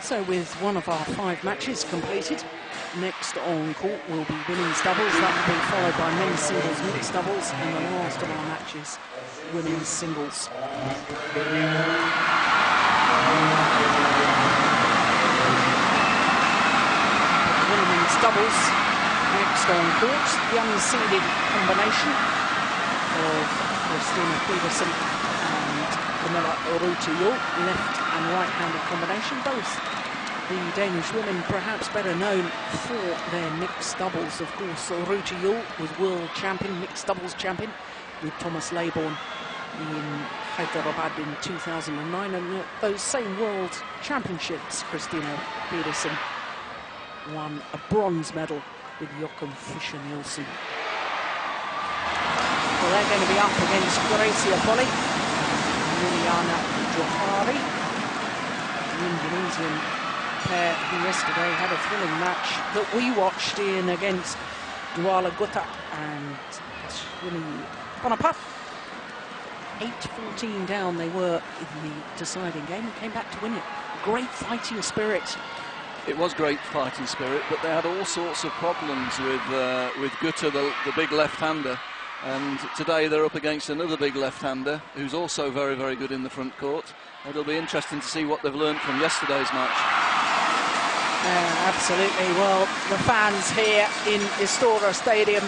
So with one of our 5 matches completed, next on court will be women's doubles. That will be followed by men's singles, mixed doubles, and the last of our matches, women's singles. Women's doubles, next on court, the unseeded combination of Christinna Pedersen and Kamilla Juhl, left and right-handed combination. Both the Danish women perhaps better known for their mixed doubles. Of course, Juhl was world champion, mixed doubles champion, with Thomas Leiborn in Hyderabad in 2009, and those same world championships, Christinna Pedersen won a bronze medal with Jochen Fischer-Nielsen. Well, they're going to be up against Greysia Polii, MetLiana Jauhari, the Indonesian pair who yesterday had a thrilling match that we watched in against Juhl and Bonaparte. 8-14 down they were in the deciding game and came back to win it. Great fighting spirit. It was great fighting spirit, but they had all sorts of problems with Gutta, the big left-hander. And today they're up against another big left-hander who's also very, very good in the front court. It'll be interesting to see what they've learned from yesterday's match. Absolutely. Well, the fans here in Istora Stadium,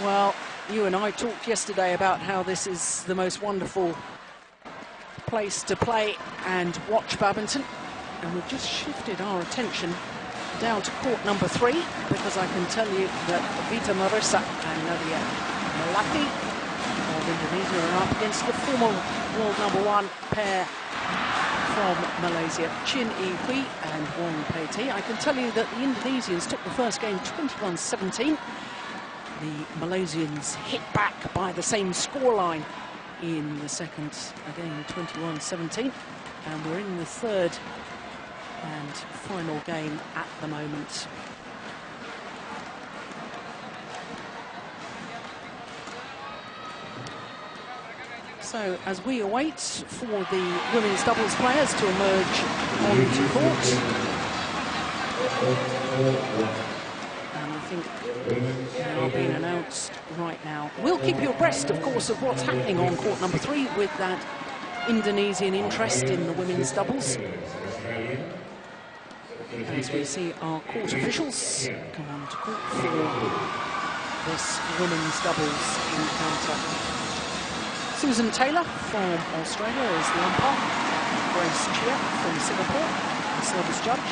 well, you and I talked yesterday about how this is the most wonderful place to play and watch badminton. And we've just shifted our attention down to court number 3, because I can tell you that Vita Marissa and Nadia Melati of Indonesia are up against the former world #1 pair from Malaysia, Chin Yi Hui and Wong Pei Ti. I can tell you that the Indonesians took the first game 21-17. The Malaysians hit back by the same scoreline in the second, again 21-17. And we're in the third and final game at the moment. So as we await for the women's doubles players to emerge onto court, and I think they are being announced right now. We'll keep you abreast, of course, of what's happening on court number 3 with that Indonesian interest in the women's doubles, as we see our court officials come on to court for this women's doubles encounter. Susan Taylor from Australia is the umpire. Grace Chia from Singapore, the service judge.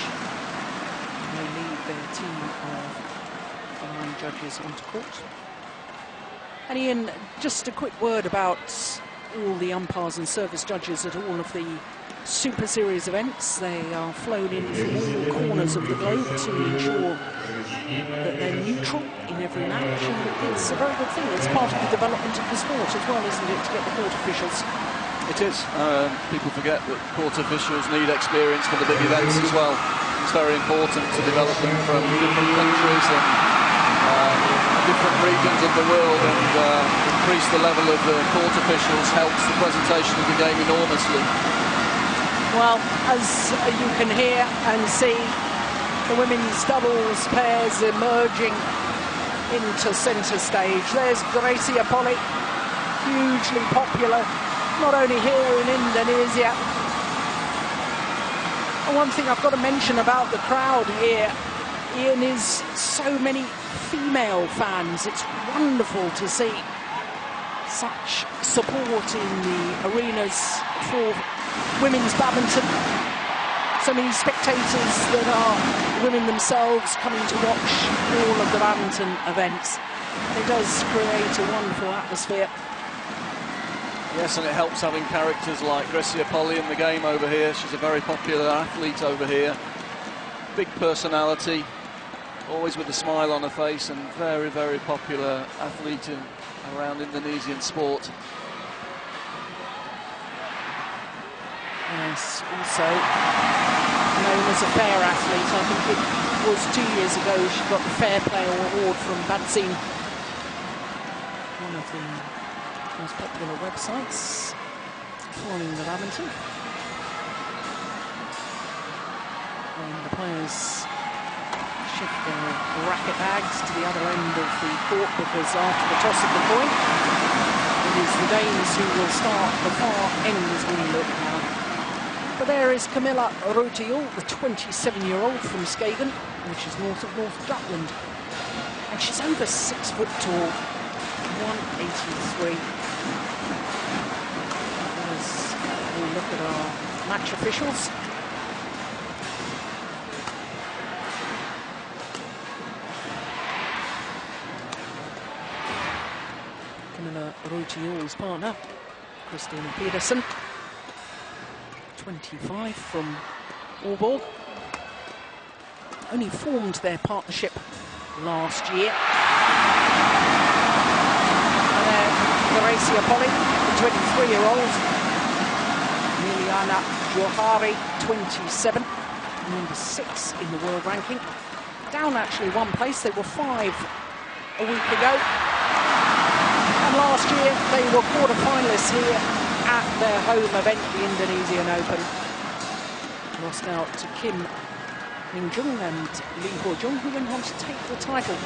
They lead their team of 9 judges onto court. And Ian, just a quick word about all the umpires and service judges at all of the Super Series events. They are flown in from all corners of the globe to ensure that they're neutral in every match, and it's a very good thing. It's part of the development of the sport as well, isn't it, to get the court officials? It is. People forget that court officials need experience for the big events as well. It's very important to develop them from different countries and different regions of the world, and increase the level of the court officials helps the presentation of the game enormously. Well, as you can hear and see, the women's doubles pairs emerging into centre stage. There's Greysia Polii, hugely popular, not only here in Indonesia. And one thing I've got to mention about the crowd here, Ian, is so many female fans. It's wonderful to see such support in the arenas for women's badminton. So many spectators that are women themselves coming to watch all of the badminton events. It does create a wonderful atmosphere. Yes, and it helps having characters like Greysia Polii in the game over here. She's a very popular athlete over here. Big personality, always with a smile on her face, and very, very popular athlete around Indonesian sport. Yes, also known as a fair athlete. I think it was 2 years ago she got the Fair Play Award from Badminton, one of the most popular websites following the badminton. players shift their racket bags to the other end of the court, because after the toss of the coin, it is the Danes who will start the far end as we look now. But there is Kamilla Rytter, the 27-year-old from Skagen, which is north of North Jutland. And she's over 6 foot tall, 183. As we look at our match officials. Kamilla Rytter's partner, Christinna Pedersen, 25 from Aalborg. Only formed their partnership last year. And then Greysia Polii, the 23-year-old. MetLife Jauhari, 27, number 6 in the world ranking. Down actually 1 place. They were 5 a week ago. And last year they were quarter-finalists here at their home event, the Indonesian Open. Lost out to Kim Jung and Lee Ho-jung, who went on to take the title.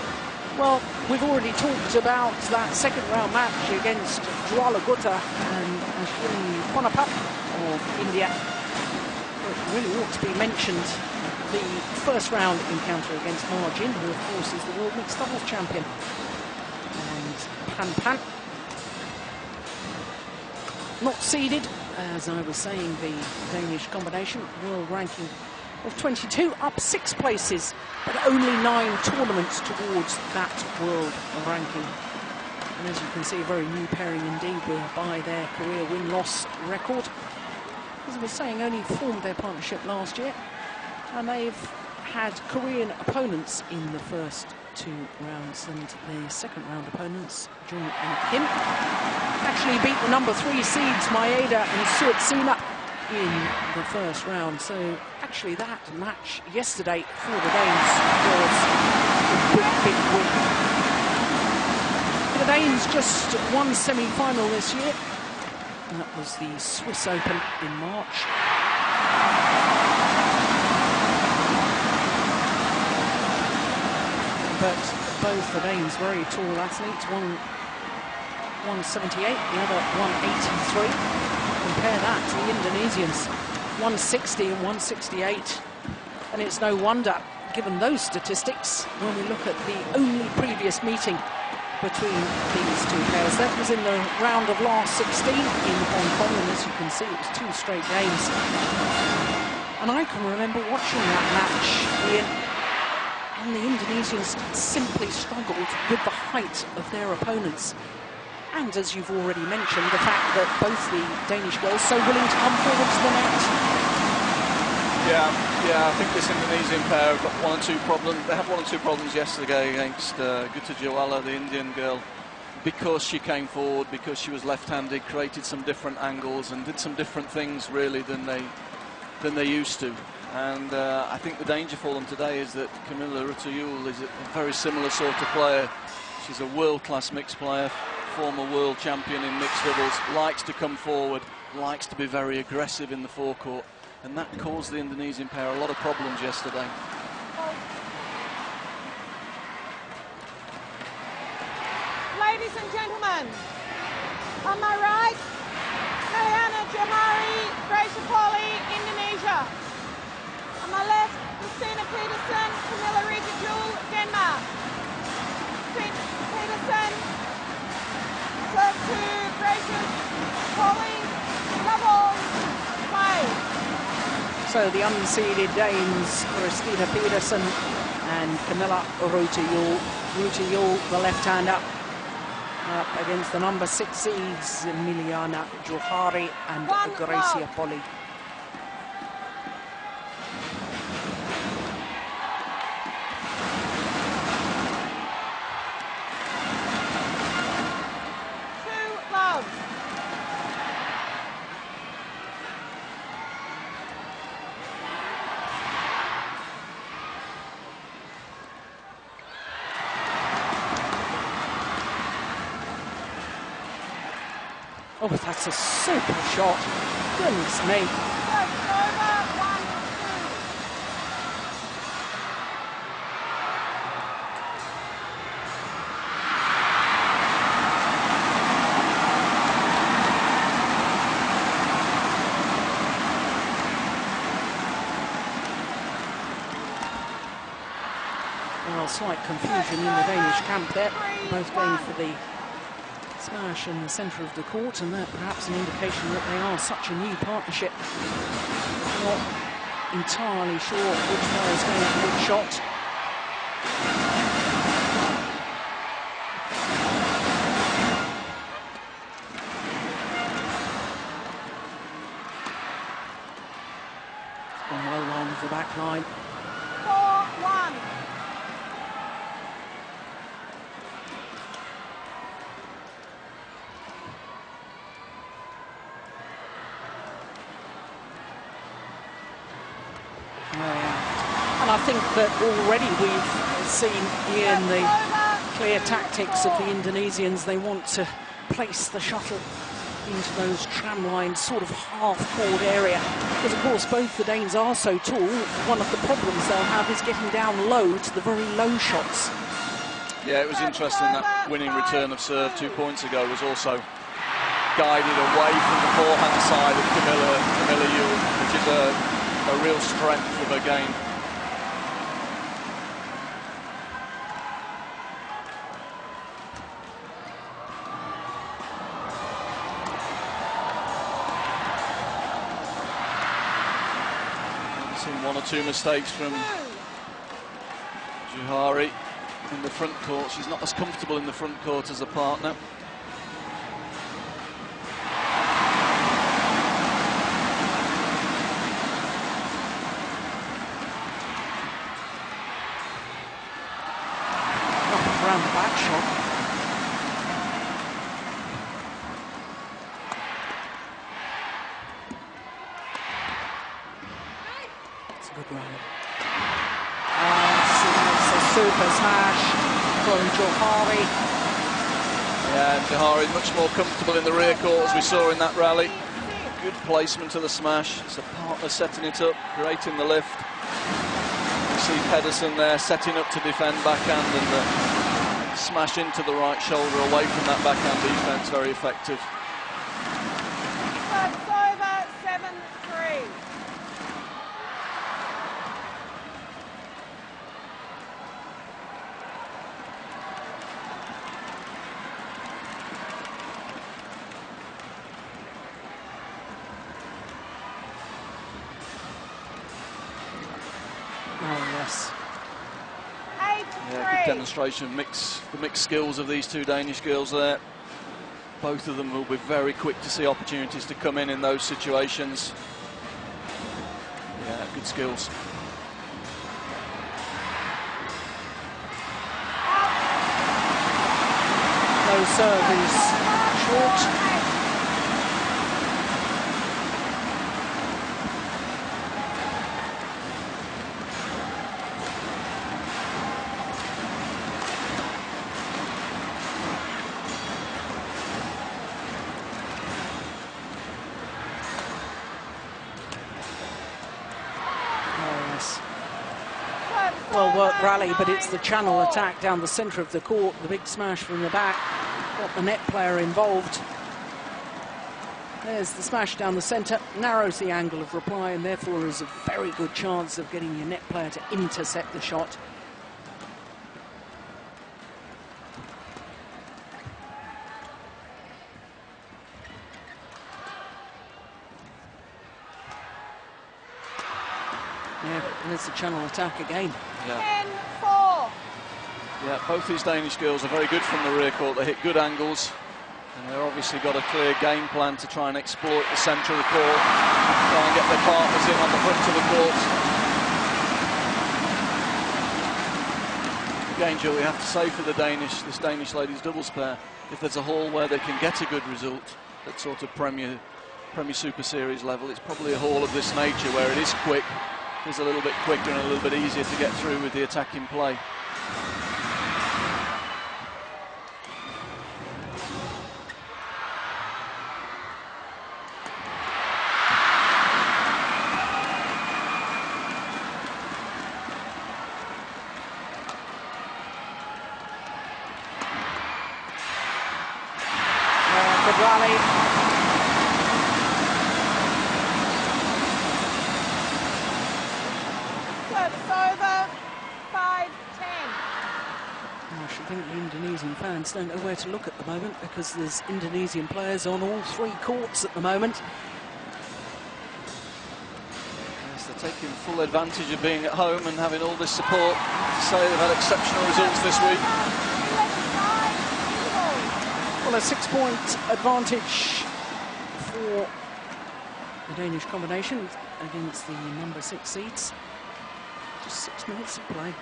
Well, we've already talked about that second round match against Juhl and Ashwini Ponapap of India. It really ought to be mentioned, the first round encounter against Margin, who of course is the world mixed doubles champion. And Pan, not seeded, as I was saying, the Danish combination, world ranking of 22, up 6 places, but only 9 tournaments towards that world ranking. And as you can see, a very new pairing indeed, by their career win-loss record. As I was saying, only formed their partnership last year, and they've had Korean opponents in the first 2 rounds, and the second round opponents, Juhl and Kim, actually beat the number 3 seeds Maeda and Suetsina in the first round. So actually that match yesterday for the Danes was a big win. The Danes just won semi-final this year, and that was the Swiss Open in March. But both the Danes very tall athletes, one 178, the other 183. Compare that to the Indonesians, 160 and 168. And it's no wonder, given those statistics, when we look at the only previous meeting between these 2 pairs. That was in the round of last 16 in Hong Kong, and as you can see, it was 2 straight games. And I can remember watching that match, Ian, and the Indonesians simply struggled with the height of their opponents. And as you've already mentioned, the fact that both the Danish girls so willing to come forward to the net. Yeah, I think this Indonesian pair have got 1 or 2 problems. They had 1 or 2 problems yesterday against Gutta, the Indian girl, because she came forward, because she was left-handed, created some different angles and did some different things really than they used to. And I think the danger for them today is that Kamilla Rytter is a very similar sort of player. She's a world-class mixed player, former world champion in mixed doubles, likes to come forward, likes to be very aggressive in the forecourt, and that caused the Indonesian pair a lot of problems yesterday. Ladies and gentlemen, on my right, Meiliana Jauhari, Greysia Polii, Indonesia. On my left, Christinna Pedersen, Kamilla Rytter, Juhl, Denmark. Pedersen, serve to Greysia Polii, double play. So the unseeded Danes, Christinna Pedersen and Kamilla Rytter, the left-hander, up against the number 6 seeds, MetLife Jauhari and Greysia Polii. Oh, that's a super shot. Goodness me. Well, slight confusion in the Danish camp there. Both going for the smash in the centre of the court, and that perhaps an indication that they are such a new partnership. Not entirely sure which player is going for which shot. It's gone well along the back line. 4-1. And I think that already we've seen in the clear tactics of the Indonesians. They want to place the shuttle into those tram lines, sort of half-court area. Because, of course, both the Danes are so tall. One of the problems they'll have is getting down low to the very low shots. Yeah, it was interesting that winning return of serve 2 points ago was also guided away from the forehand side of Kamilla Juhl, which is a real strength of her game. Seen one or two mistakes from Jauhari in the front court. She's not as comfortable in the front court as a partner. Around the back shot. It's a good rally. It's a super smash from Jauhari. Yeah, Jauhari much more comfortable in the rear court as we saw in that rally. Good placement of the smash. It's the partner setting it up, great in the lift. You see Pedersen there setting up to defend backhand, and the smash into the right shoulder away from that backhand defense, very effective. It's over 7-3. Oh, yes. Yeah, good demonstration of the mixed skills of these two Danish girls there. Both of them will be very quick to see opportunities to come in those situations. Yeah, good skills. No serve is short. Well worked rally, but it's the channel attack down the centre of the court, the big smash from the back, got the net player involved. There's the smash down the centre, narrows the angle of reply, and therefore is a very good chance of getting your net player to intercept the shot. Yeah, and there's the channel attack again. Yeah. 10-4. Yeah, both these Danish girls are very good from the rear court. They hit good angles, and they've obviously got a clear game plan to try and exploit the centre of the court, try and get their partners in on the front of the court. Again, Jill, we have to say for the this Danish ladies doubles pair, if there's a hall where they can get a good result at sort of Premier Super Series level, it's probably a hall of this nature where it is quick. Is a little bit quicker and a little bit easier to get through with the attacking play. Good rally. Service over. 5-10. I think the Indonesian fans don't know where to look at the moment because there's Indonesian players on all three courts at the moment. Yes, they're taking full advantage of being at home and having all this support. To say they've had exceptional results this week. Well, a 6-point advantage for the Danish combination against the number 6 seeds. Just 6 minutes of play.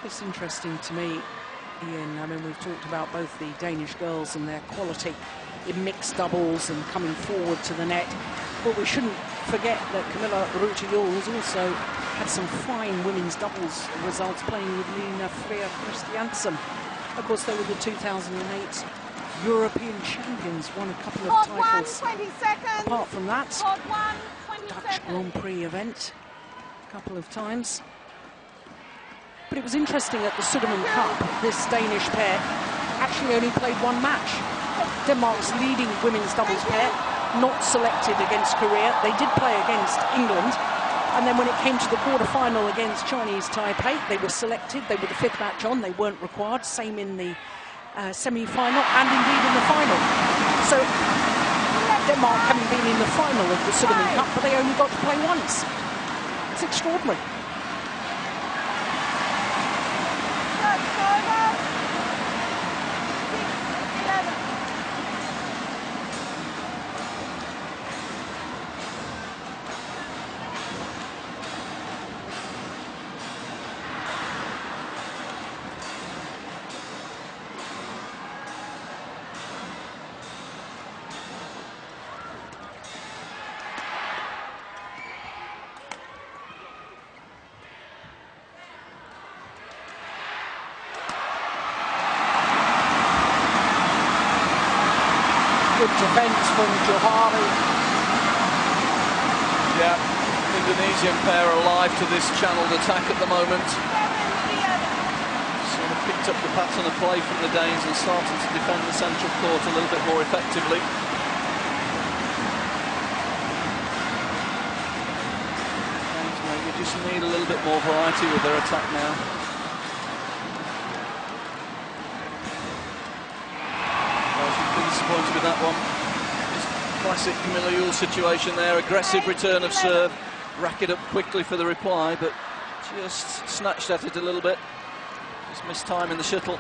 It's interesting to me, Ian. I mean, we've talked about both the Danish girls and their quality in mixed doubles and coming forward to the net. But we shouldn't forget that Kamilla Juhl has also had some fine women's doubles results playing with Lina Freya Christiansen. Of course, they were the 2008 European champions, won a couple of titles. 20 seconds. Apart from that, 20 Dutch seconds. Grand Prix event a couple of times. But it was interesting at the Sudirman Cup, this Danish pair actually only played 1 match. Denmark's leading women's doubles pair, not selected against Korea. They did play against England. And then when it came to the quarter-final against Chinese Taipei, they were selected. They were the 5th match on. They weren't required. Same in the semi-final and indeed in the final. So Denmark haven't been in the final of the Sudirman Cup, but they only got to play once. It's extraordinary. Good defence from Jauhari. Yeah, Indonesian pair are alive to this channelled attack at the moment. Sort of picked up the pattern of play from the Danes and starting to defend the central court a little bit more effectively. Danes maybe just need a little bit more variety with their attack now. Disappointed with that one. Just classic Kamilla Juhl situation there. Aggressive return of serve. Rack it up quickly for the reply, but just snatched at it a little bit. Just missed time in the shuttle.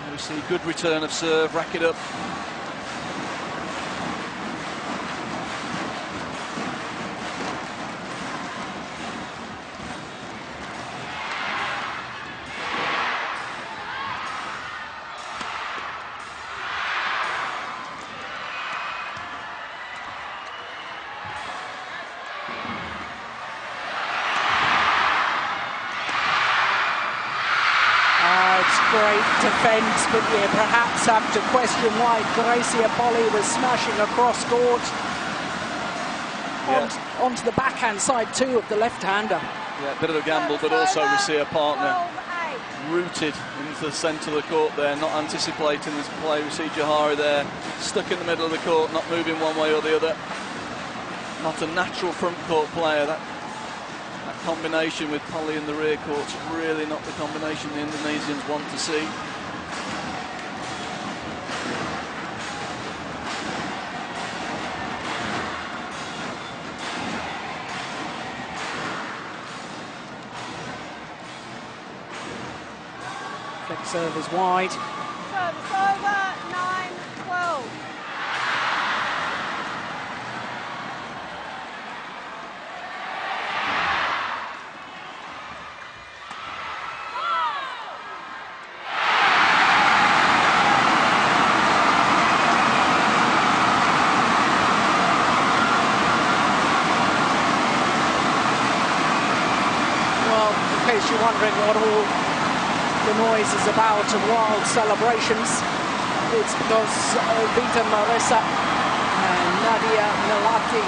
And we see good return of serve. Rack it up. Great defence, but you perhaps have to question why Greysia Polii was smashing across court. Onto the backhand side too of the left-hander. Yeah, a bit of a gamble, but also we see a partner rooted into the centre of the court there, not anticipating this play. We see Jauhari there, stuck in the middle of the court, not moving one way or the other. Not a natural front court player. That combination with Polii in the rear court's really not the combination the Indonesians want to see. Flex serve is wide. Service over, 9-12. You're wondering what all the noise is about and wild celebrations. It's because Vita Marissa and Nadia Melati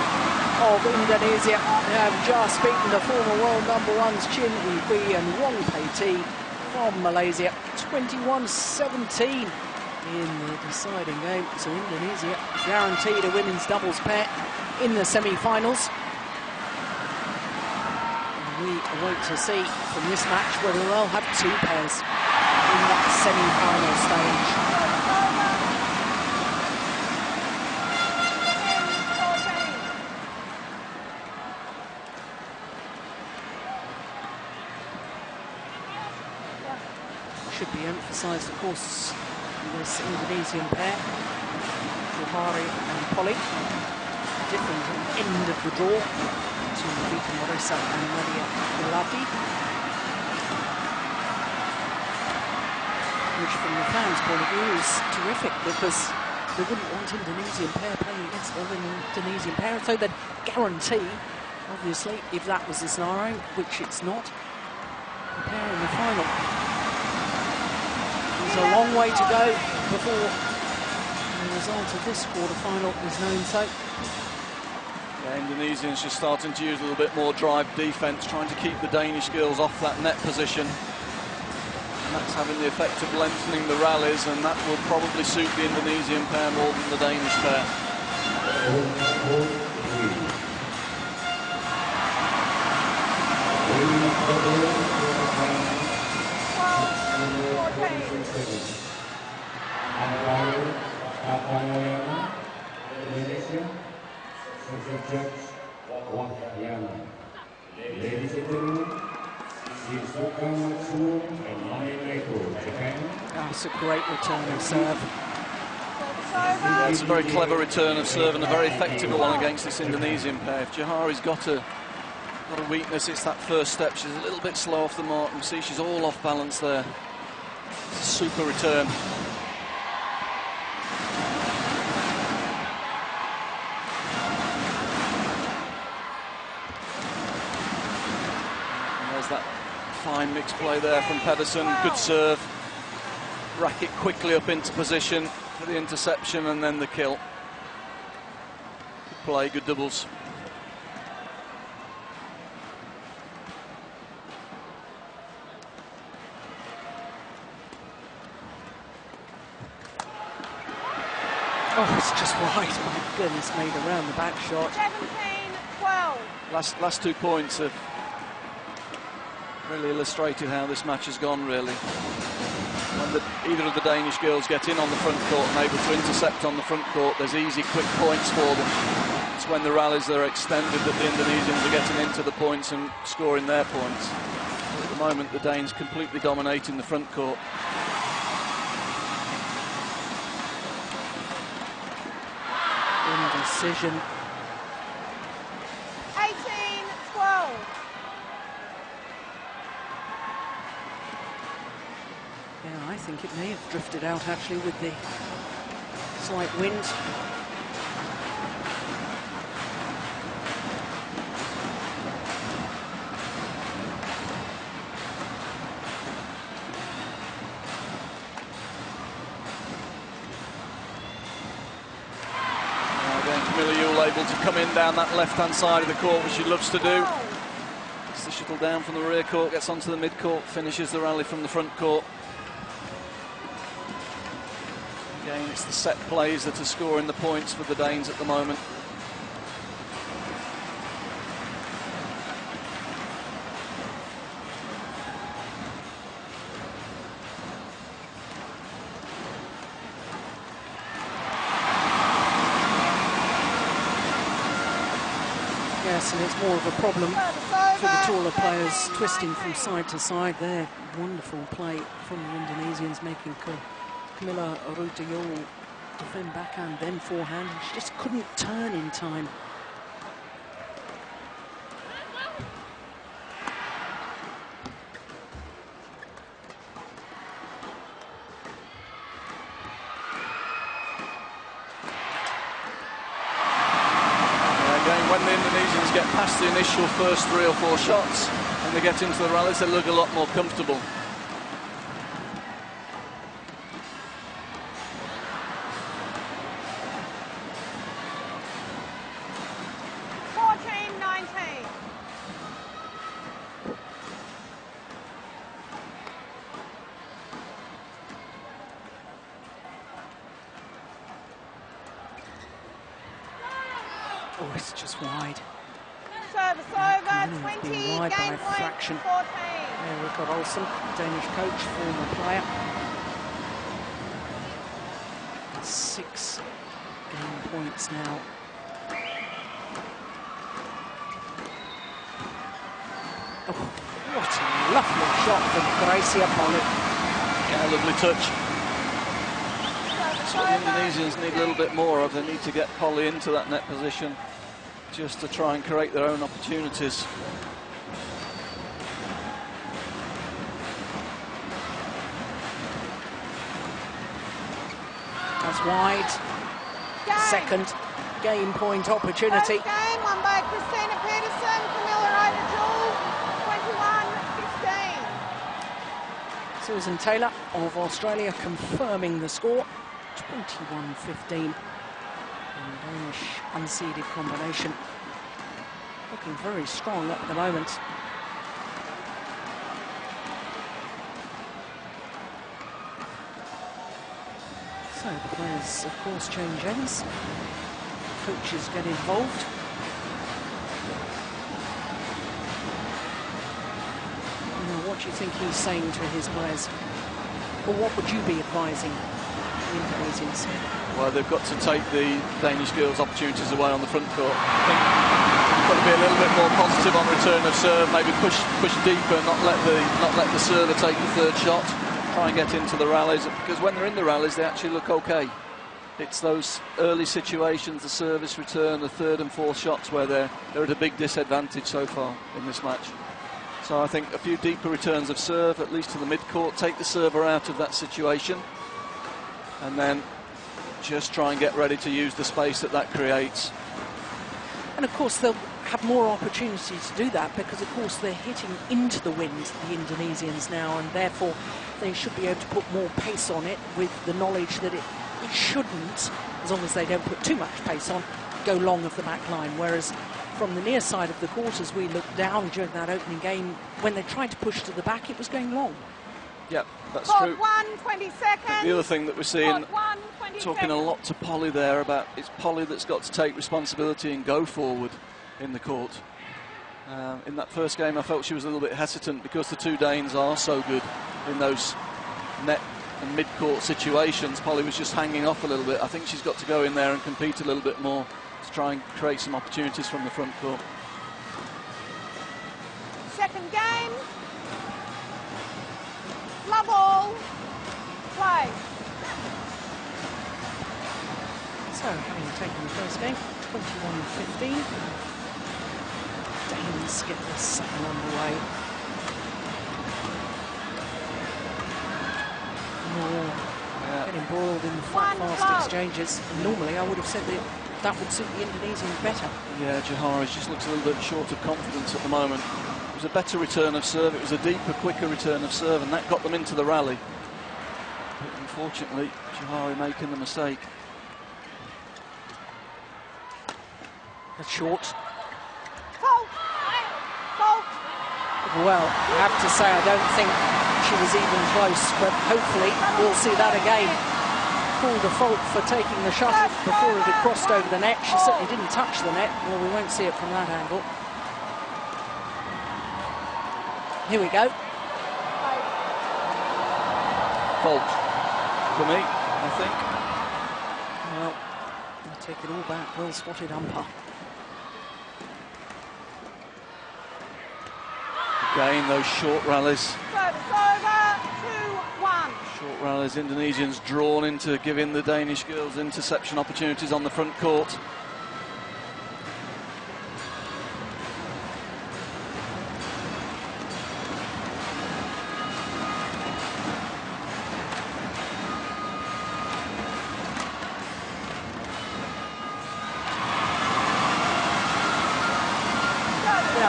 of Indonesia have just beaten the former world #1s Chin Ui and Wong Pei Ti from Malaysia 21-17 in the deciding game. So Indonesia guaranteed a women's doubles pair in the semi-finals. We await to see from this match whether they'll have two pairs in that semi-final stage. Should be emphasised, of course, this Indonesian pair, Jauhari and Polii, different end of the draw to Greysia and Meiliana Jauhari, which from the fans' point of view is terrific because they wouldn't want Indonesian pair playing against other Indonesian pair, so they'd guarantee, obviously, if that was the scenario, which it's not, a pair in the final. There's a long way to go before the result of this quarter-final is known, so. Yeah, Indonesians just starting to use a little bit more drive defence, trying to keep the Danish girls off that net position. And that's having the effect of lengthening the rallies, and that will probably suit the Indonesian pair more than the Danish pair. Ladies and gentlemen, That's a great return of serve. It's a very clever return of serve and a very effective one against this Indonesian pair. If Jauhari's got a weakness, it's that first step. She's a little bit slow off the mark. You see she's all off balance there. It's a super return. That fine mixed play there from Pedersen, good serve, racket quickly up into position for the interception and then the kill. Good play, good doubles. Oh, it's just wide, my goodness, made around the back shot. 17-12. Last 2 points have really illustrated how this match has gone, really. When either of the Danish girls get in on the front court and able to intercept on the front court, there's easy, quick points for them. It's when the rallies are extended that the Indonesians are getting into the points and scoring their points. But at the moment, the Danes completely dominating the front court. Indecision. 18-12. Yeah, I think it may have drifted out actually with the slight wind. Kamilla Juhl able to come in down that left-hand side of the court, which she loves to do. Gets the shuttle down from the rear court, gets onto the mid-court, finishes the rally from the front court. Again, it's the set plays that are scoring the points for the Danes at the moment. Yes, and it's more of a problem for the taller players, twisting from side to side there. Wonderful play from the Indonesians, making Kamilla Rytter defend backhand, then forehand. She just couldn't turn in time. When the Indonesians get past the initial first 3 or 4 shots and they get into the rallies, they look a lot more comfortable. Oh, it's just wide. service over, 20, been wide by game a point, fraction. 14. There we've got Olsen, Danish coach, former player. 6 game points now. Oh, what a lovely shot from Greysia Polii. Yeah, lovely touch. That's what the Indonesians need a little bit more of. They need to get Polii into that net position just to try and create their own opportunities. That's wide. Game. Second game point opportunity. First game won by Christinna, Pedersen, Kamilla, Rytter, Juhl, 21-15. Susan Taylor of Australia confirming the score, 21-15. Danish unseeded combination looking very strong at the moment. So the players, of course, change ends. Coaches get involved. What do you think he's saying to his players? Or what would you be advising the Indonesians? Well, they've got to take the Danish girls' opportunities away on the front court. I think they've got to be a little bit more positive on return of serve, maybe push deeper, not let the server take the third shot. Try and get into the rallies, because when they're in the rallies, they actually look okay. It's those early situations, the service return, the third and fourth shots, where they're at a big disadvantage so far in this match. So I think a few deeper returns of serve, at least to the mid-court, take the server out of that situation, and then just try and get ready to use the space that creates. And of course they'll have more opportunity to do that, because of course they're hitting into the wind, the Indonesians now, and therefore they should be able to put more pace on it, with the knowledge that it shouldn't, as long as they don't put too much pace on, go long of the back line. Whereas from the near side of the court, as we looked down during that opening game, when they tried to push to the back, it was going long. Yeah, that's Court true. 1, 20 seconds. The other thing that we're seeing, Court 1, 20 talking a lot to Polii there about, it's Polii that's got to take responsibility and go forward in the court. In that first game, I felt she was a little bit hesitant, because the two Danes are so good in those net and mid-court situations. Polii was just hanging off a little bit. I think she's got to go in there and compete a little bit more to try and create some opportunities from the front court. Second game. Love all. Play. So, having taken the first game, 21-15. Danes get the second underway. Getting embroiled in fast exchanges. And normally, I would have said that would suit the Indonesians better. Yeah, Jauhari just looks a little bit short of confidence at the moment. It was a better return of serve. It was a deeper, quicker return of serve, and that got them into the rally. But unfortunately, Jauhari making the mistake. That's short. Fault. Fault. Well, I have to say, I don't think she was even close, but hopefully we'll see that again. Called a fault for taking the shuttle before it had crossed over the net. She certainly didn't touch the net. Well, we won't see it from that angle. Here we go. Fault for me, I think. Well, I'll take it all back. Well spotted umpire. Again, those short rallies. Service over, 2-1. Short rallies, Indonesians drawn into giving the Danish girls interception opportunities on the front court.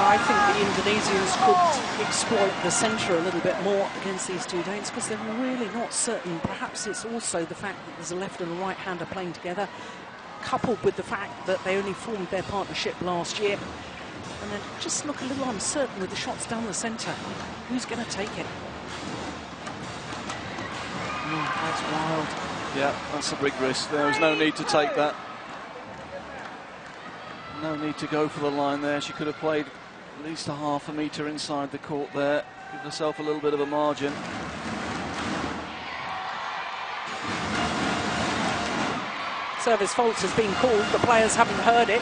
I think the Indonesians could exploit the centre a little bit more against these two Danes, because they're really not certain. Perhaps it's also the fact that there's a left and a right hander playing together, coupled with the fact that they only formed their partnership last year, and they just look a little uncertain with the shots down the centre. Who's going to take it? That's wild. Yeah, that's a big risk. There was no need to take that. No need to go for the line there. She could have played at least a half a metre inside the court there. Give herself a little bit of a margin. Service fault has been called. The players haven't heard it.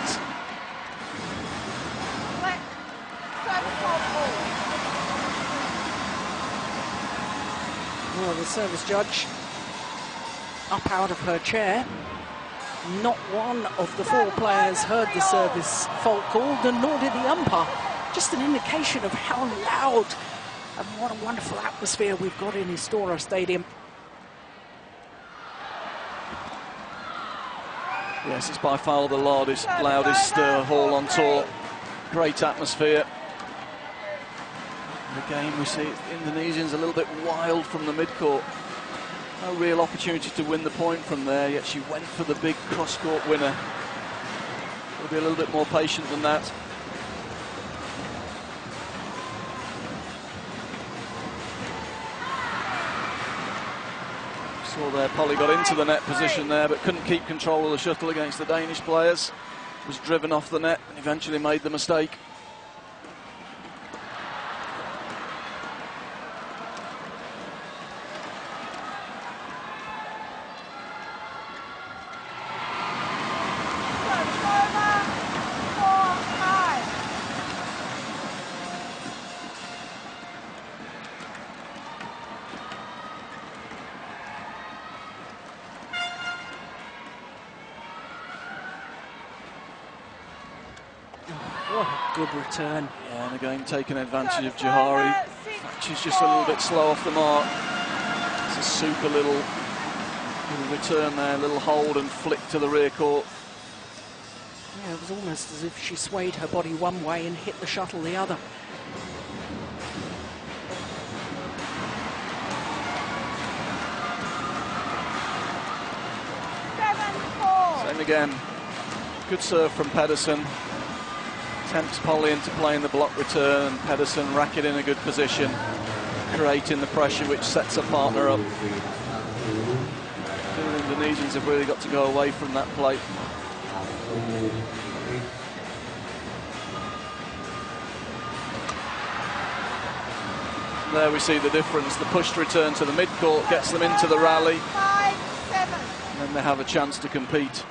Well, the service judge up out of her chair. Not one of the four players heard the service fault called, and nor did the umpire. Just an indication of how loud and what a wonderful atmosphere we've got in Istora Stadium. Yes, it's by far the loudest hall on tour. Great atmosphere. And again, we see Indonesians a little bit wild from the mid-court. No real opportunity to win the point from there, yet she went for the big cross-court winner. We'll be a little bit more patient than that. Saw there, Polii got into the net position there, but couldn't keep control of the shuttle against the Danish players. Was driven off the net and eventually made the mistake. Good return. Yeah, and again taking advantage of Jauhari. She's just a little bit slow off the mark. It's a super little return there, little hold and flick to the rear court. Yeah, it was almost as if she swayed her body one way and hit the shuttle the other. Same again. Good serve from Pedersen. Tempts Polii into playing the block return, and Pedersen racket in a good position, creating the pressure which sets her partner up. The Indonesians have really got to go away from that plate. There we see the difference. The pushed return to the mid-court gets them into the rally. 5-7. And then they have a chance to compete.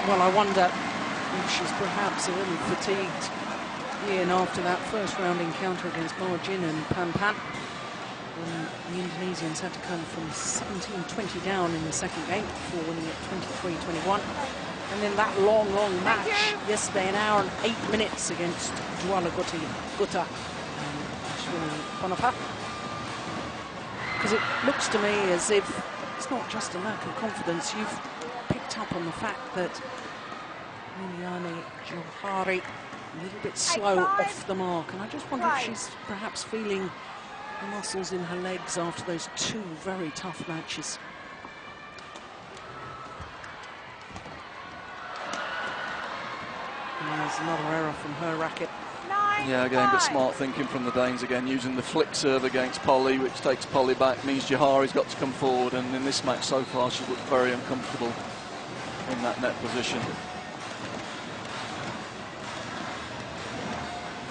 Well, I wonder if she's perhaps a little fatigued Ian after that first round encounter against Margin and Pan. The Indonesians had to come from 17-20 down in the second game before winning it 23-21. And then that long match yesterday, an hour and 8 minutes against Juhl Gutta and because it looks to me as if it's not just a lack of confidence. You've picked up on the fact that vs.Meiliana Jauhari a little bit slow off the mark, and I just wonder if she's perhaps feeling the muscles in her legs after those two very tough matches. And there's another error from her racket. Yeah, again, but smart thinking from the Danes again, using the flick serve against Polii, which takes Polii back, means Jauhari's got to come forward, and in this match so far she's looked very uncomfortable in that net position.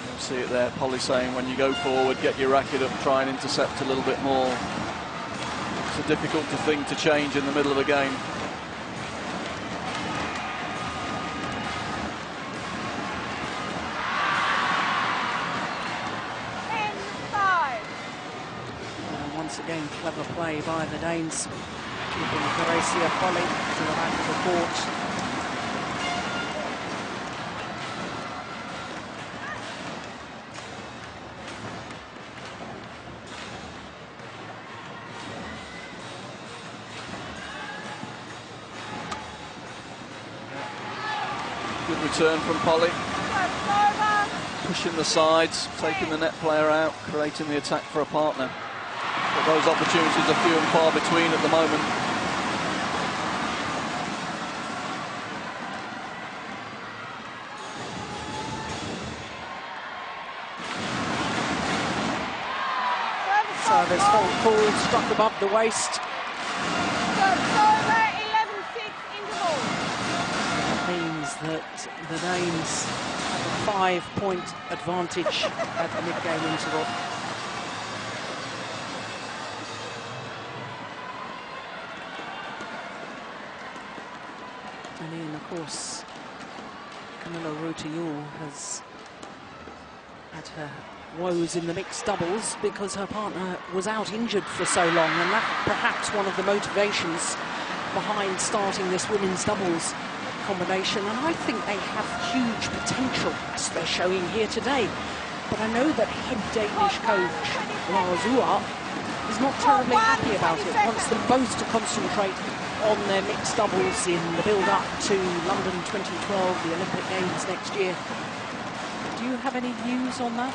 You see it there, Polii saying when you go forward, get your racket up, try and intercept a little bit more. It's a difficult thing to change in the middle of a game. Again, clever play by the Danes, keeping Greysia Polii to the back of the court. Good return from Polii. pushing the sides, taking the net player out, creating the attack for a partner. But those opportunities are few and far between at the moment. Service hold call, struck above the waist. Over 11-6 interval. That means that the Danes have a 5-point advantage at the mid-game interval. And then, of course, Kamilla Juhl has had her woes in the mixed doubles because her partner was out injured for so long, and that perhaps one of the motivations behind starting this women's doubles combination. And I think they have huge potential, as they're showing here today. But I know that head Danish coach Lars is not terribly happy about it. Wants them both to concentrate on their mixed doubles in the build-up to London 2012, the Olympic Games next year. Do you have any views on that?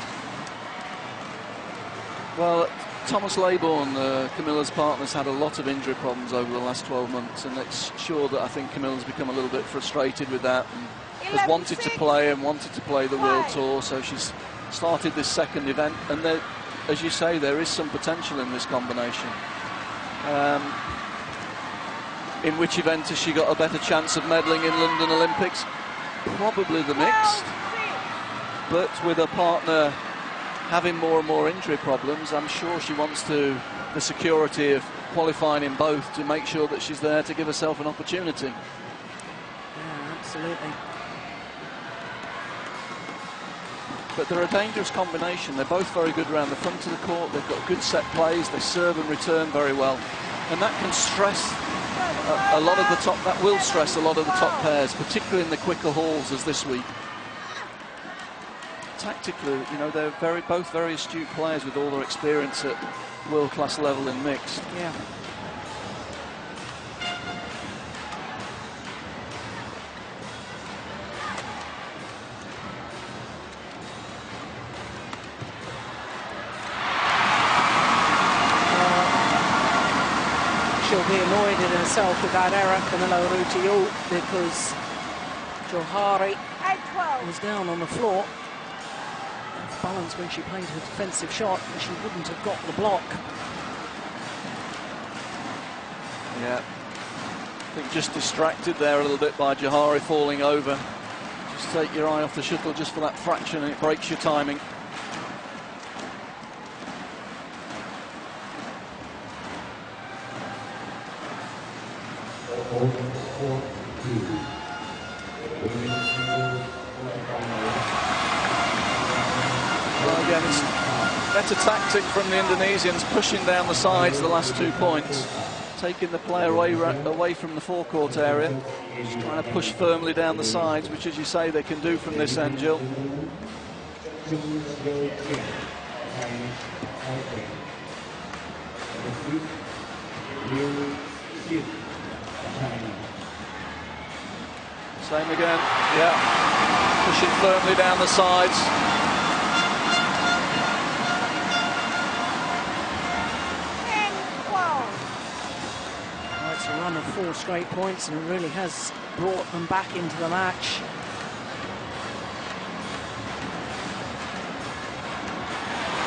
Well, Thomas Leybourne, Camilla's partner's had a lot of injury problems over the last 12 months, and it's sure that I think Camilla's become a little bit frustrated with that and has wanted to play the World Tour, so she's started this second event, and there, as you say, there is some potential in this combination. In which event has she got a better chance of medaling in London Olympics? Probably the mixed, but with her partner having more and more injury problems, I'm sure she wants the security of qualifying in both to make sure that she's there to give herself an opportunity. Yeah, absolutely. But they're a dangerous combination. They're both very good around the front of the court. They've got good set plays. They serve and return very well, and that can stress a lot of the top. That will stress a lot of the top pairs, particularly in the quicker hauls as this week. Tactically, you know, they're both very astute players with all their experience at world-class level in mixed. Yeah. She'll be annoyed at herself with that error, Kamilla Juhl, because Jauhari was down on the floor. Balance when she played her defensive shot, and she wouldn't have got the block. Yeah, I think just distracted there a little bit by Jauhari falling over. Just take your eye off the shuttle just for that fraction and it breaks your timing. Well, again, it's better tactic from the Indonesians, pushing down the sides the last 2 points, taking the player away from the forecourt area, just trying to push firmly down the sides, which, as you say, they can do from this end, Juhl. Same again, yeah, pushing firmly down the sides. It's a run of 4 straight points, and it really has brought them back into the match.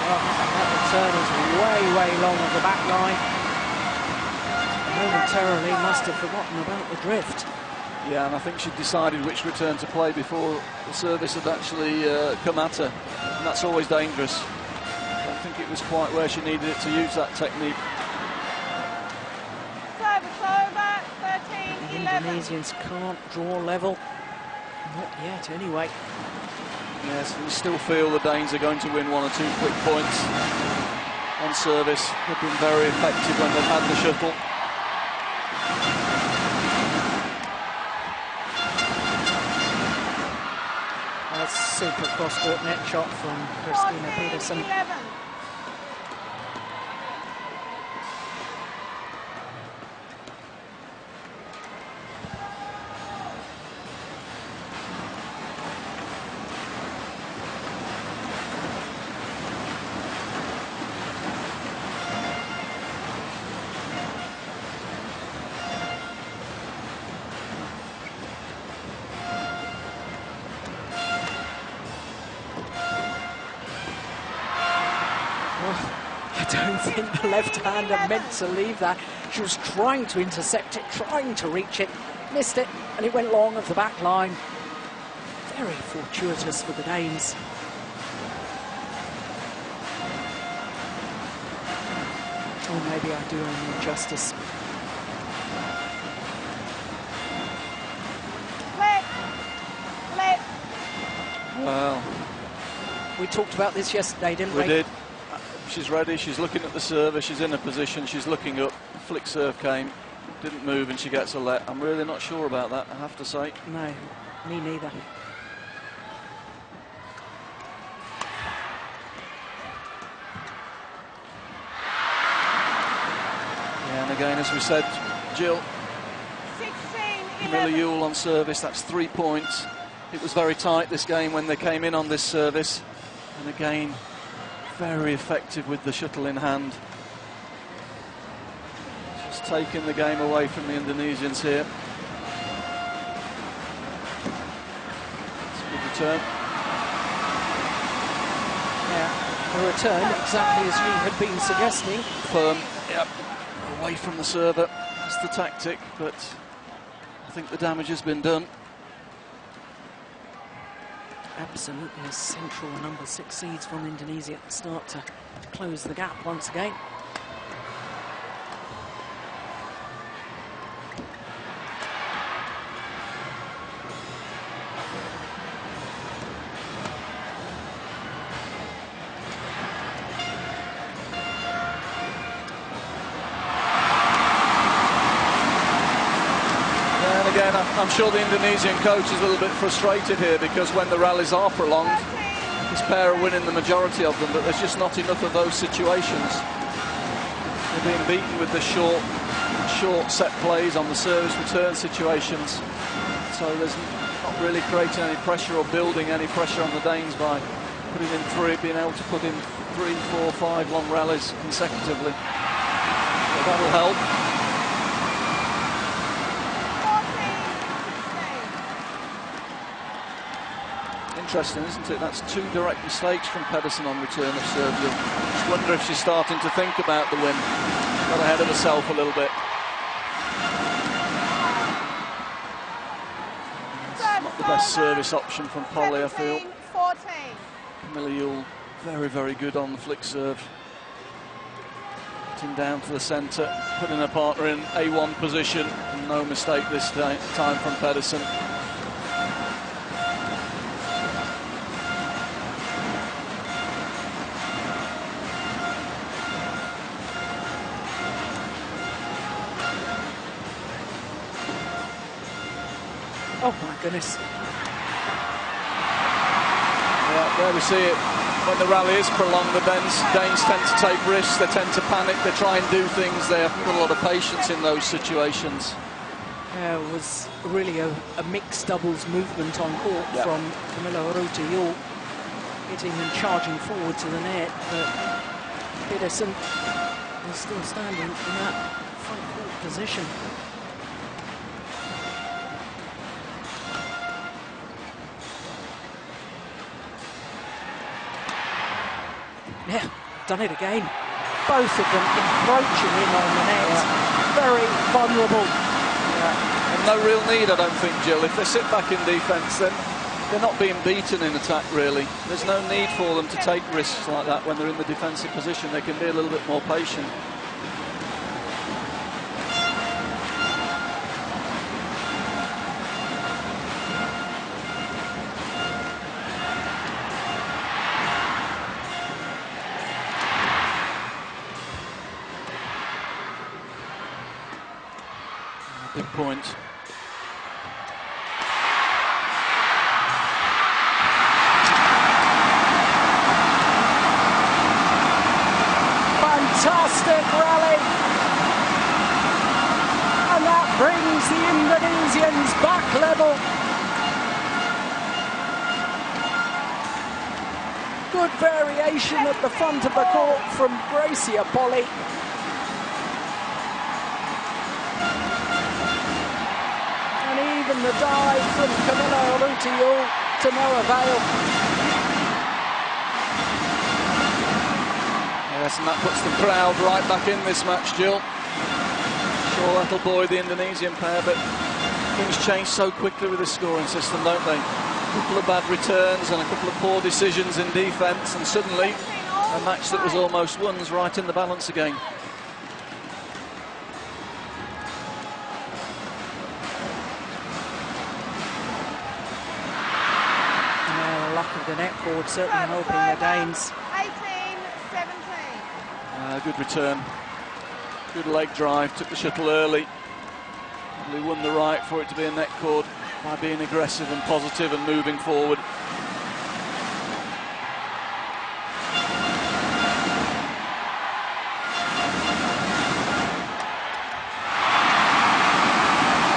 Oh, that return is way long of the back line. Momentarily must have forgotten about the drift. Yeah, and I think she decided which return to play before the service had actually come at her, and that's always dangerous. I don't think it was quite where she needed it to use that technique. Service over, 13-11. The Indonesians can't draw level. Not yet, anyway. Yes, and you still feel the Danes are going to win 1 or 2 quick points on service. They've been very effective when they've had the shuttle. Super cross-court net shot from Christinna Pedersen. 11. Well, I don't think the left-hander meant to leave that. She was trying to intercept it, trying to reach it, missed it, and it went long of the back line. Very fortuitous for the Danes. Or maybe I do them injustice. Well, we talked about this yesterday, didn't we? We did. She's ready, she's looking at the server, she's in a position, she's looking up. Flick serve came, didn't move, and she gets a let. I'm really not sure about that, I have to say. No, me neither. Yeah, and again, as we said, Jill, Kamilla Juhl on service, that's 3 points. It was very tight this game when they came in on this service. And again, very effective with the shuttle in hand. Just taking the game away from the Indonesians here. It's a good return. Yeah, the return, exactly as you had been suggesting. Firm, yep, away from the server. That's the tactic, but I think the damage has been done. Absolutely essential number 6 seeds from Indonesia at the start to close the gap once again. Again, I'm sure the Indonesian coach is a little bit frustrated here because when the rallies are prolonged, this pair are winning the majority of them, but there's just not enough of those situations. They're being beaten with the short set plays on the service return situations. So there's not really creating any pressure or building any pressure on the Danes by putting in being able to put in 3, 4, 5 long rallies consecutively. So that'll help. Interesting, isn't it? That's 2 direct mistakes from Pedersen on return of serve. You just wonder if she's starting to think about the win. Got ahead of herself a little bit. It's not the best service option from Polii, I feel. 14. Kamilla Juhl, very, very good on the flick serve. Getting down to the centre, putting her partner in A1 position. No mistake this time from Pedersen. Oh my goodness. Yeah, there we see it. When the rally is prolonged, the Danes tend to take risks, they tend to panic, they try and do things, they haven't got a lot of patience in those situations. Yeah, it was really a mixed doubles movement on court from Kamilla Juhl, hitting and charging forward to the net, but Pedersen is still standing in that front court position. Yeah, done it again. Both of them encroaching in on the net. Yeah. Very vulnerable. Yeah. And no real need, I don't think, Jill. If they sit back in defence, then they're not being beaten in attack, really. There's no need for them to take risks like that when they're in the defensive position. They can be a little bit more patient. Big point. Fantastic rally. And that brings the Indonesians back level. Good variation at the front of the court from Greysia Polii. Even the dive from Kamilla Juhl to no avail. Yes, and that puts the crowd right back in this match, Juhl. Sure, that'll buoy the Indonesian pair, but things change so quickly with this scoring system, don't they? A couple of bad returns and a couple of poor decisions in defence, and suddenly a match that was almost won is right in the balance again. The luck of the net forward certainly helping the Danes. 18-17. Good return. Good leg drive, took the shuttle early. Probably won the right for it to be a net cord by being aggressive and positive and moving forward.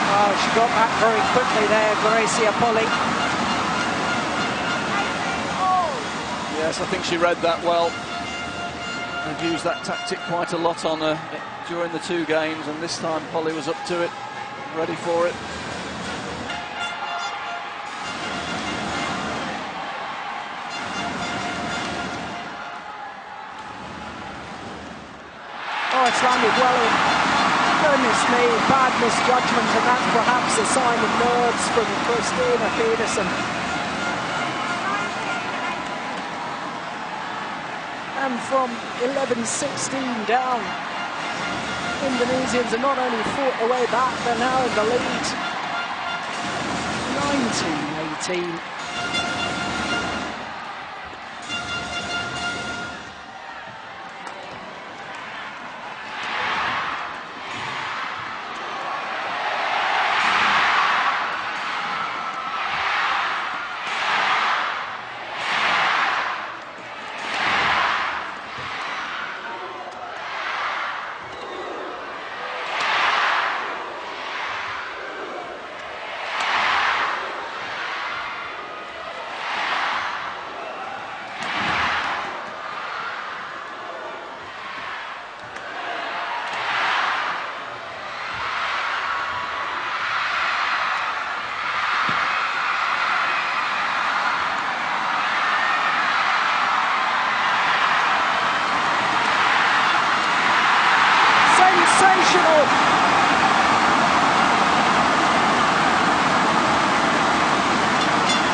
Oh, she got back very quickly there, Greysia Polii. Yes, I think she read that well. They've used that tactic quite a lot on her during the two games, and this time Polii was up to it, ready for it. Oh, it's landed well in. Goodness me, bad misjudgment, and that's perhaps a sign of nerves from Christinna Pedersen. And from 11-16 down, Indonesians are not only fought their way back, they're now in the lead. 19-18. Sensational!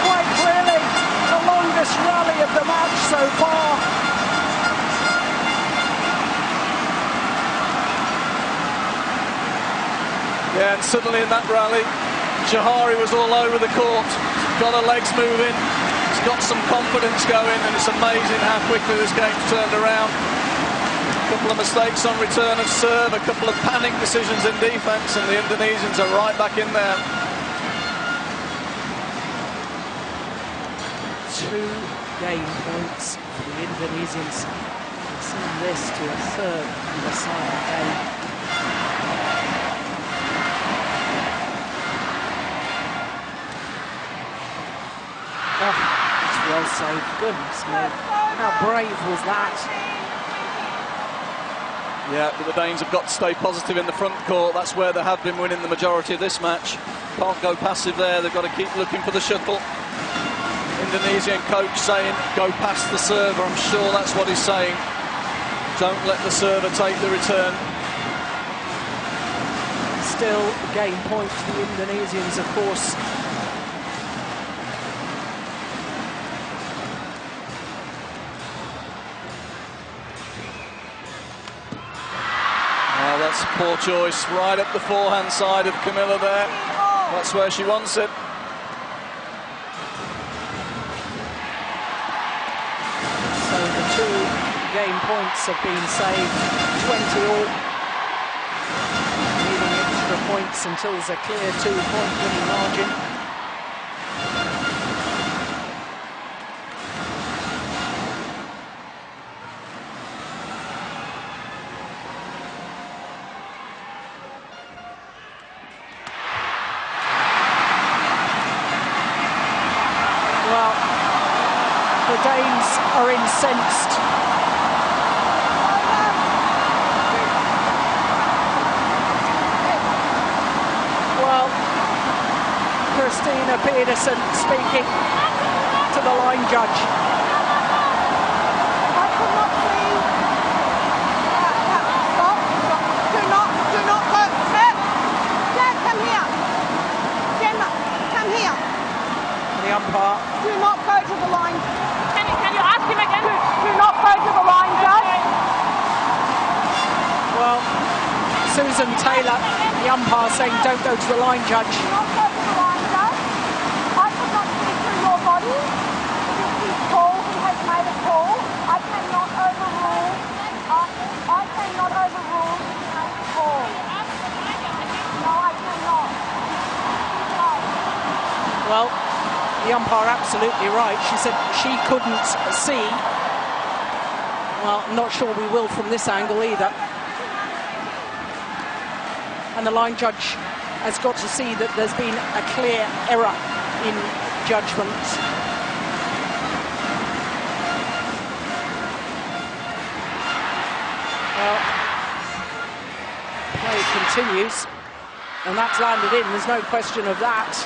Quite clearly, the longest rally of the match so far. Yeah, and suddenly in that rally, Jauhari was all over the court, got her legs moving, she's got some confidence going, and it's amazing how quickly this game's turned around. A couple of mistakes on return of serve, a couple of panic decisions in defence, and the Indonesians are right back in there. 2 game points for the Indonesians. We've seen this to a third in the side game. Oh, it's well saved. Goodness me. How brave was that? Yeah, but the Danes have got to stay positive in the front court. That's where they have been winning the majority of this match. Can't go passive there. They've got to keep looking for the shuttle. Indonesian coach saying, go past the server. I'm sure that's what he's saying. Don't let the server take the return. Still game point to the Indonesians, of course. That's a poor choice, right up the forehand side of Kamilla there. That's where she wants it. So the 2 game points have been saved, 20 all. Needing extra points until there's a clear 2-point winning margin. The Danes are incensed. Well, Christinna Pedersen speaking to the line judge. I could not see Susan Taylor, the umpire, saying don't go to the line, judge. Do not go to the line, judge. I cannot see through your body. If he's called, he has made a call. I cannot overrule. I cannot overrule his made a call. No, I cannot. No. Well, the umpire absolutely right. She said she couldn't see. Well, I'm not sure we will from this angle either. And the line judge has got to see that there's been a clear error in judgment. Well, play continues, and that's landed in. There's no question of that.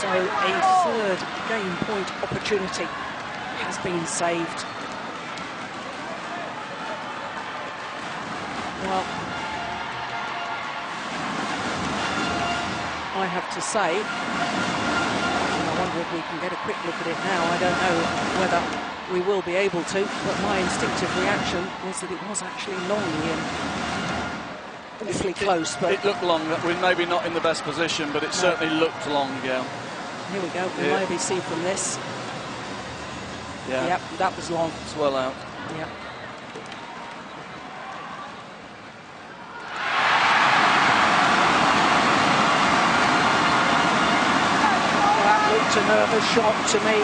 So a third game point opportunity has been saved. Well, I have to say, and I wonder if we can get a quick look at it now. I don't know whether we will be able to, but my instinctive reaction was that it was actually long in. Awfully close, but it looked long. We're maybe not in the best position, but it certainly looked long, Gail. Here we go. We maybe see from this. Yeah. Yep, that was long. It's well out. Yep. That looked a nervous shot to me.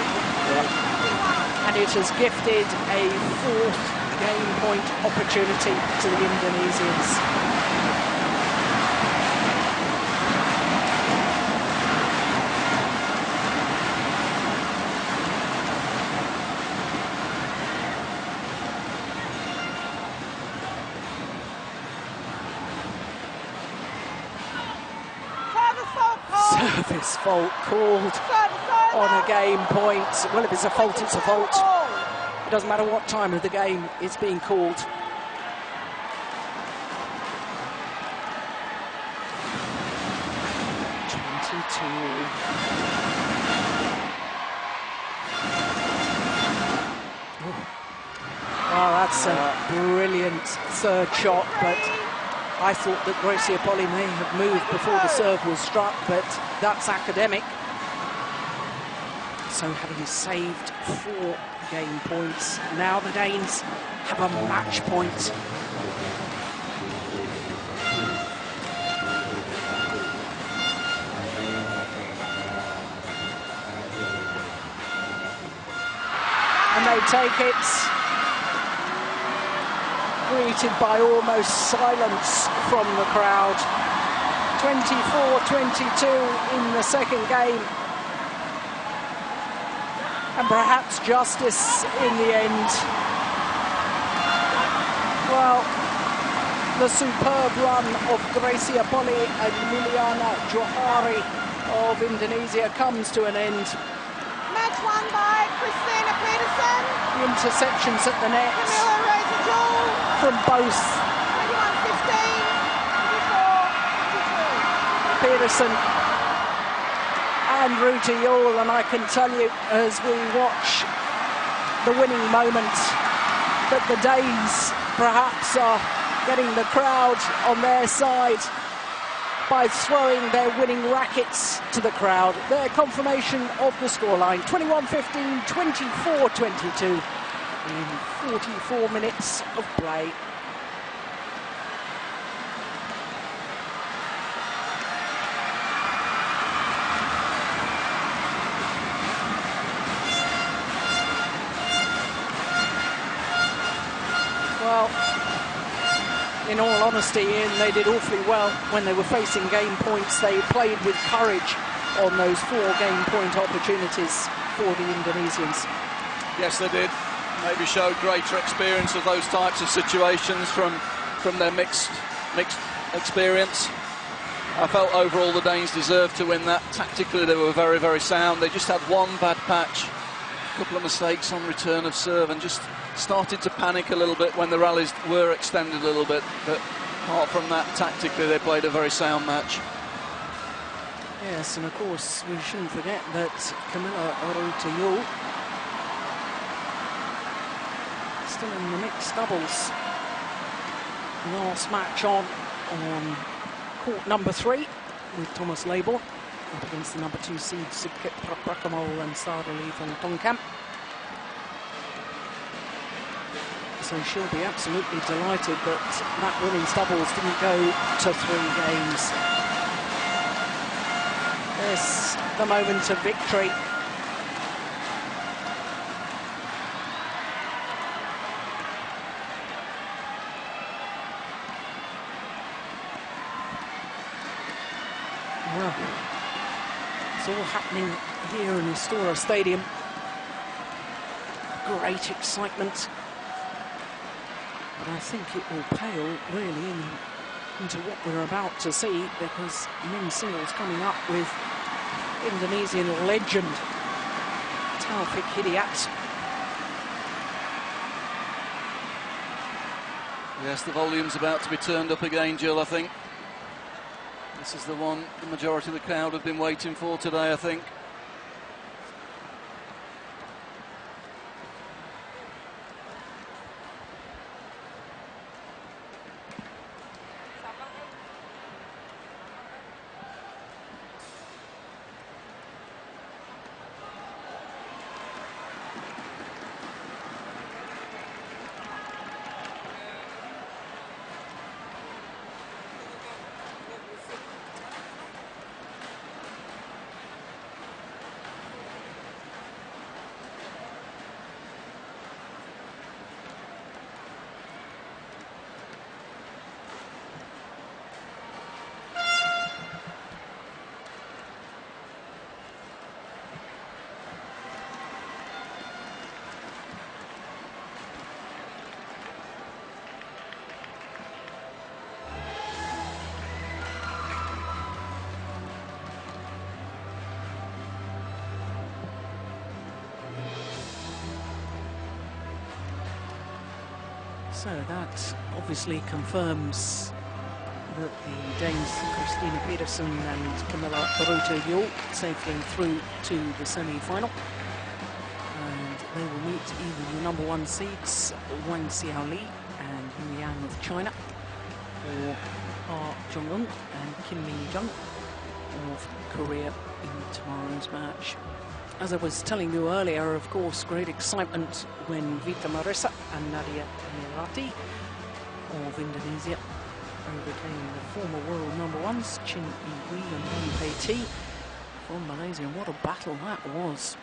And it has gifted a fourth game point opportunity to the Indonesians. Service fault called on a game point. Well, if it's a fault, it's a fault. It doesn't matter what time of the game it's being called. Oh, that's a brilliant third shot, but I thought that Greysia Polii may have moved before the serve was struck, but that's academic. So having saved 4 game points, now the Danes have a match point. And they take it, greeted by almost silence from the crowd. 24-22 in the second game. And perhaps justice in the end. Well, the superb run of Greysia Polii and Meiliana Jauhari of Indonesia comes to an end. Match won by Christinna Pedersen. The interceptions at the net. Kamilla Juhl. From both. 21-15, 24-22. Pedersen and Rytter Juhl, and I can tell you as we watch the winning moment that the Danes perhaps are getting the crowd on their side by throwing their winning rackets to the crowd. Their confirmation of the scoreline, 21-15, 24-22 in 44 minutes of play. Well, in all honesty, Ian, they did awfully well when they were facing game points. They played with courage on those 4 game point opportunities for the Indonesians. Yes, they did. Maybe showed greater experience of those types of situations from their mixed experience. I felt overall the Danes deserved to win that. Tactically, they were very, very sound. They just had one bad patch, a couple of mistakes on return of serve, and just started to panic a little bit when the rallies were extended a little bit. But apart from that, tactically, they played a very sound match. Yes, and of course, we shouldn't forget that Kamilla Juhl Still in the mixed doubles. Last match on court number 3 with Thomas Label up against the number 2 seeds Sipkit Prakamol and Sarali van Tongkamp. So she'll be absolutely delighted that women's doubles didn't go to 3 games. There's the moment of victory. Well, it's all happening here in Istora Stadium. Great excitement. But I think it will pale really into what we're about to see, because men's singles coming up with Indonesian legend Taufik Hidayat. Yes, the volume's about to be turned up again, Jill, I think. This is the one the majority of the crowd have been waiting for today, I think. So that obviously confirms that the Danes Christinna Pedersen and Kamilla Juhl safely through to the semi-final. And they will meet either the number 1 seeds, Wang Xiaoli and Yu Yang of China, or Ha Jong-un and Kim Min-jung of Korea in tomorrow's match. As I was telling you earlier, of course, great excitement when Vita Marissa and Nadia Melati of Indonesia overcame the former world number 1s, Chin Yi Wei and Wan Pei Ti from Malaysia. And what a battle that was.